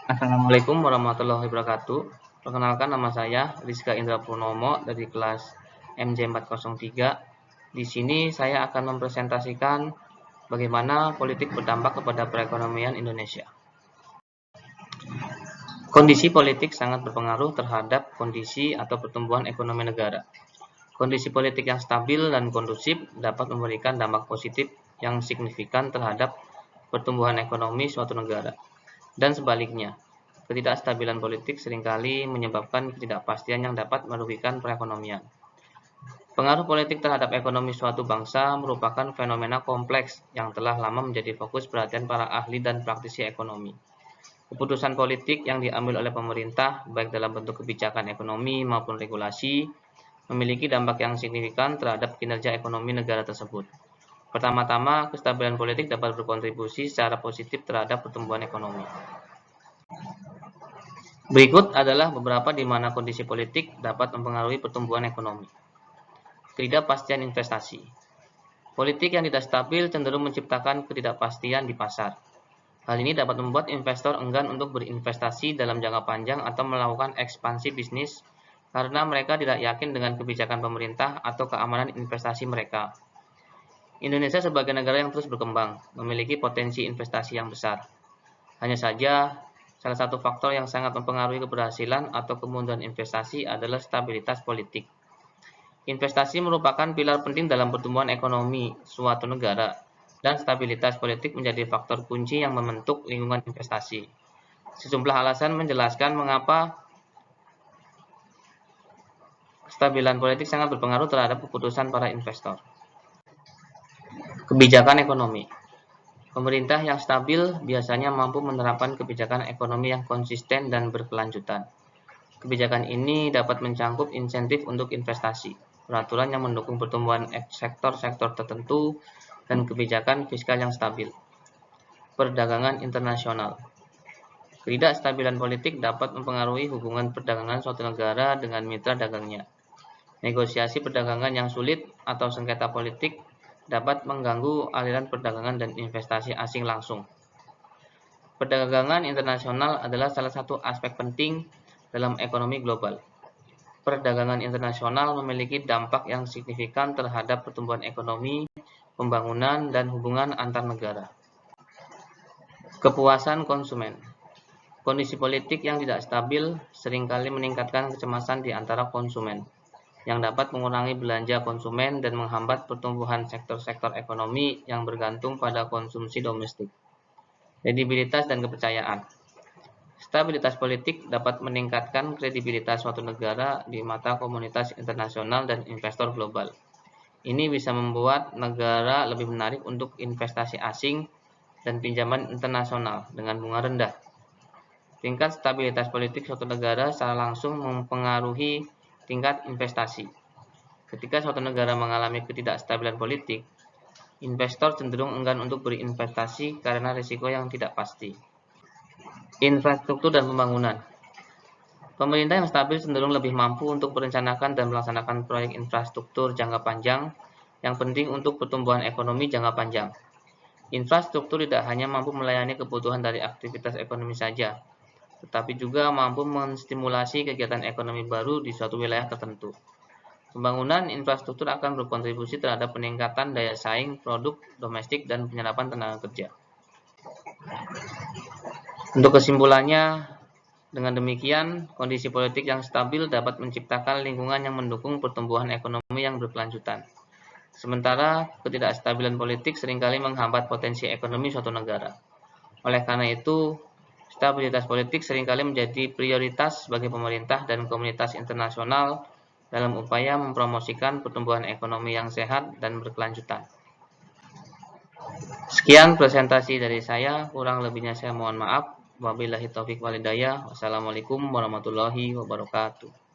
Assalamualaikum warahmatullahi wabarakatuh. Perkenalkan, nama saya Rizka Indra Purnomo dari kelas MJ403. Di sini saya akan mempresentasikan bagaimana politik berdampak kepada perekonomian Indonesia. Kondisi politik sangat berpengaruh terhadap kondisi atau pertumbuhan ekonomi negara. Kondisi politik yang stabil dan kondusif dapat memberikan dampak positif yang signifikan terhadap pertumbuhan ekonomi suatu negara. Dan sebaliknya, ketidakstabilan politik seringkali menyebabkan ketidakpastian yang dapat merugikan perekonomian. Pengaruh politik terhadap ekonomi suatu bangsa merupakan fenomena kompleks yang telah lama menjadi fokus perhatian para ahli dan praktisi ekonomi. Keputusan politik yang diambil oleh pemerintah, baik dalam bentuk kebijakan ekonomi maupun regulasi, memiliki dampak yang signifikan terhadap kinerja ekonomi negara tersebut. Pertama-tama, kestabilan politik dapat berkontribusi secara positif terhadap pertumbuhan ekonomi. Berikut adalah beberapa di mana kondisi politik dapat mempengaruhi pertumbuhan ekonomi. Ketidakpastian investasi. Politik yang tidak stabil cenderung menciptakan ketidakpastian di pasar. Hal ini dapat membuat investor enggan untuk berinvestasi dalam jangka panjang atau melakukan ekspansi bisnis karena mereka tidak yakin dengan kebijakan pemerintah atau keamanan investasi mereka. Indonesia sebagai negara yang terus berkembang, memiliki potensi investasi yang besar. Hanya saja, salah satu faktor yang sangat mempengaruhi keberhasilan atau kemunduran investasi adalah stabilitas politik. Investasi merupakan pilar penting dalam pertumbuhan ekonomi suatu negara, dan stabilitas politik menjadi faktor kunci yang membentuk lingkungan investasi. Sejumlah alasan menjelaskan mengapa kestabilan politik sangat berpengaruh terhadap keputusan para investor. Kebijakan ekonomi. Pemerintah yang stabil biasanya mampu menerapkan kebijakan ekonomi yang konsisten dan berkelanjutan. Kebijakan ini dapat mencakup insentif untuk investasi, peraturan yang mendukung pertumbuhan sektor-sektor tertentu, dan kebijakan fiskal yang stabil. Perdagangan internasional. Ketidakstabilan politik dapat mempengaruhi hubungan perdagangan suatu negara dengan mitra dagangnya. Negosiasi perdagangan yang sulit atau sengketa politik dapat mengganggu aliran perdagangan dan investasi asing langsung. Perdagangan internasional adalah salah satu aspek penting dalam ekonomi global. Perdagangan internasional memiliki dampak yang signifikan terhadap pertumbuhan ekonomi, pembangunan, dan hubungan antar negara. Kepuasan konsumen. Kondisi politik yang tidak stabil seringkali meningkatkan kecemasan di antara konsumen, yang dapat mengurangi belanja konsumen dan menghambat pertumbuhan sektor-sektor ekonomi yang bergantung pada konsumsi domestik. Kredibilitas dan kepercayaan. Stabilitas politik dapat meningkatkan kredibilitas suatu negara di mata komunitas internasional dan investor global. Ini bisa membuat negara lebih menarik untuk investasi asing dan pinjaman internasional dengan bunga rendah. Tingkat stabilitas politik suatu negara secara langsung mempengaruhi tingkat investasi. Ketika suatu negara mengalami ketidakstabilan politik, investor cenderung enggan untuk berinvestasi karena risiko yang tidak pasti. Infrastruktur dan pembangunan. Pemerintah yang stabil cenderung lebih mampu untuk merencanakan dan melaksanakan proyek infrastruktur jangka panjang yang penting untuk pertumbuhan ekonomi jangka panjang. Infrastruktur tidak hanya mampu melayani kebutuhan dari aktivitas ekonomi saja, tetapi juga mampu menstimulasi kegiatan ekonomi baru di suatu wilayah tertentu. Pembangunan infrastruktur akan berkontribusi terhadap peningkatan daya saing produk domestik dan penyerapan tenaga kerja. Untuk kesimpulannya, dengan demikian, kondisi politik yang stabil dapat menciptakan lingkungan yang mendukung pertumbuhan ekonomi yang berkelanjutan. Sementara, ketidakstabilan politik seringkali menghambat potensi ekonomi suatu negara. Oleh karena itu, stabilitas politik seringkali menjadi prioritas bagi pemerintah dan komunitas internasional dalam upaya mempromosikan pertumbuhan ekonomi yang sehat dan berkelanjutan. Sekian presentasi dari saya, kurang lebihnya saya mohon maaf. Wabillahi taufiq walhidayah. Wassalamualaikum warahmatullahi wabarakatuh.